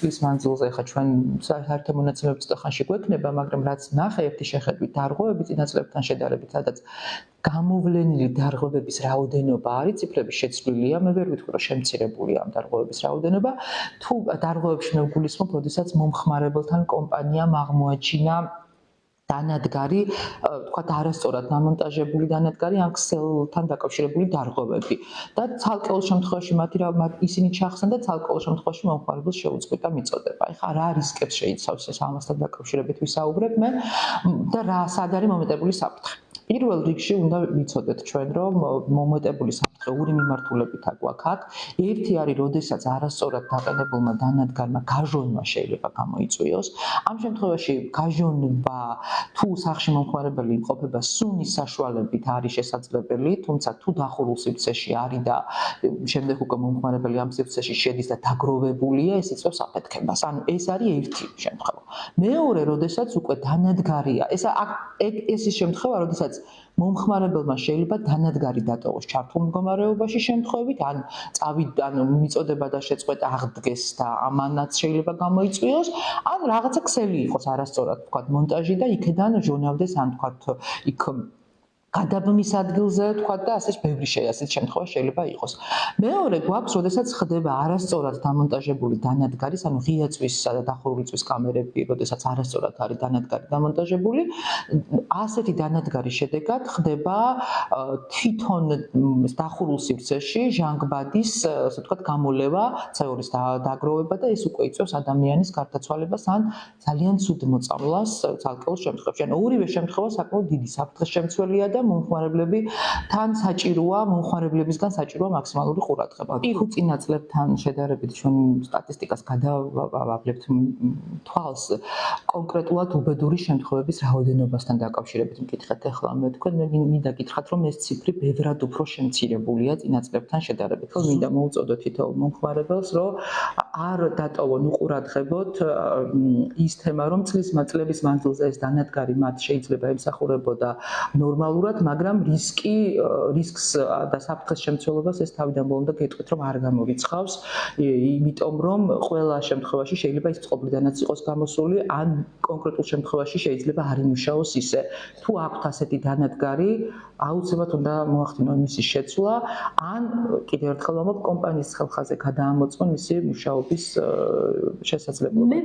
წლის მანძილზე ხა ჩვენ საერთო მონაცემები ცოტა ხანში გვექნება, მაგრამ რაც ნახე ერთი შეხედვით დარღვევები წინა წლებთან შედარებით, სადაც გამოვლენილი დარღვევების რაოდენობა არის, ციფრები შეცვლილია, მე ვერ ვიტყვი რომ შემცირებულია ამ დარღვევების რაოდენობა, თუ დარღვევებში მე ვგულისხმობ, როდესაც მომხმარებელთან კომპანიამ აღმოაჩინა დანადგარი, თქვათ არასწორად დამონტაჟებული დანადგარი ან ქსელთან დაკავშირებული დარღვევები და ცალკეულ შემთხვევაში ისინი ჩახსნან და ცალკეულ შემთხვევაში მომხმარებელს შეუწყვეტა მიწოდება. ეხლა რა რისკებს შეიცავს ეს ამასთან დაკავშირებით ვისაუბრებ მე და სად არის მომეტებული საფრთხე. პირველ რიგში უნდა ვიცოდეთ ჩვენ, რომ მომეტებული საფრთხე ორი მიმართულებით აგვაქვს აქ. ერთი არის, როდესაც არასწორად დაყენებულმა დანადგარმა გაჟონვა შეიძლება გამოიწვიოს. ამ შემთხვევაში გაჟონვა თუ სახლში მომხმარებელი იმყოფება სუნის საშუალებით არის შესაძლებელი, თუმცა თუ დახურულ სივრცეში არის და შემდეგ უკვე მომხმარებელი ამ სივრცეში შედის და დაგროვებულია, ეს იწვევს აფეთქებას. ანუ ეს არის ერთი შემთხვევა. მეორე, როდესაც უკვე დანადგარია, ეს ის შემთხვევა, როდესაც მომხმარებელმა შეიძლება დანადგარი დატოვოს ჩართულ მდგომარეობაში შემთხვევით, ან მიწოდება და შეწყვეტა აღდგეს და ამანაც შეიძლება გამოიწვიოს, ან რაღაცა ქსელი იყოს არასწორად თქვათ მონტაჟი და იქიდან ჟონავდეს ან თქვათ იქ გადაბმის ადგილზე თქვათ და ასე ბევრი ასეთ შემთხვევა შეიძლება იყოს. მეორე გვაქვს, როდესაც ხდება არასწორად დამონტაჟებული დანადგარის, ანუ ღია წვის და დახურული წვის კამერები, როდესაც არასწორად არის დანადგარი დამონტაჟებული, ასეთი დანადგარის შედეგად ხდება თვითონ დახურულ სივრცეში ჟანგბადის, ასე ვთქვათ, გამოლევა, CO2-ის დაგროვება და ეს უკვე იწვევს ადამიანის გარდაცვალებას ან ძალიან ცუდ მოწამვლას ცალკეულ შემთხვევაში. ანუ ორივე შემთხვევა საკმაოდ დიდი საფრთხის შემცველია და მომხმარებლებისგან საჭიროა მაქსიმალური ყურადღება. თუ წინა წლებთან შედარებით ჩვენ სტატისტიკას გადავავლებთ თვალს, კონკრეტულად უბედური შემთხვევების რაოდენობასთან დაკავშირებით მკითხეთ ახლა მე თქვენ მინდა გითხრათ, რომ ეს ციფრი ბევრად უფრო შემცირებულია წინა წლებთან შედარებით. მინდა მოუწოდოთ თითოეულ მომხმარებელს, რომ არ დატოვონ უყურადღებოთ ის თემა, რომ წლების მანძილზე ეს დანადგარი მათ შეიძლება ემსახურებოდა ნორმალურად, მაგრამ რისკს და საფრთხეს შემცველობას ეს თავიდან ბოლომდე გეტყვით, რომ არ გამორიცხავს, იმიტომ რომ ყველა შემთხვევაში შეიძლება ის წყობრიდანაც იყოს გამოსული, ან კონკრეტულ შემთხვევაში შეიძლება არ იმუშაოს ისე. თუ აქვთ ასეთი დანადგარი, აუცილებლად უნდა მოახდინონ მისი შეცვლა, ან კიდევ ერთხელ ვამბობ, კომპანიის ხელხაზე გადაამოწმონ მისი მუშაობის შესაძლებლობა.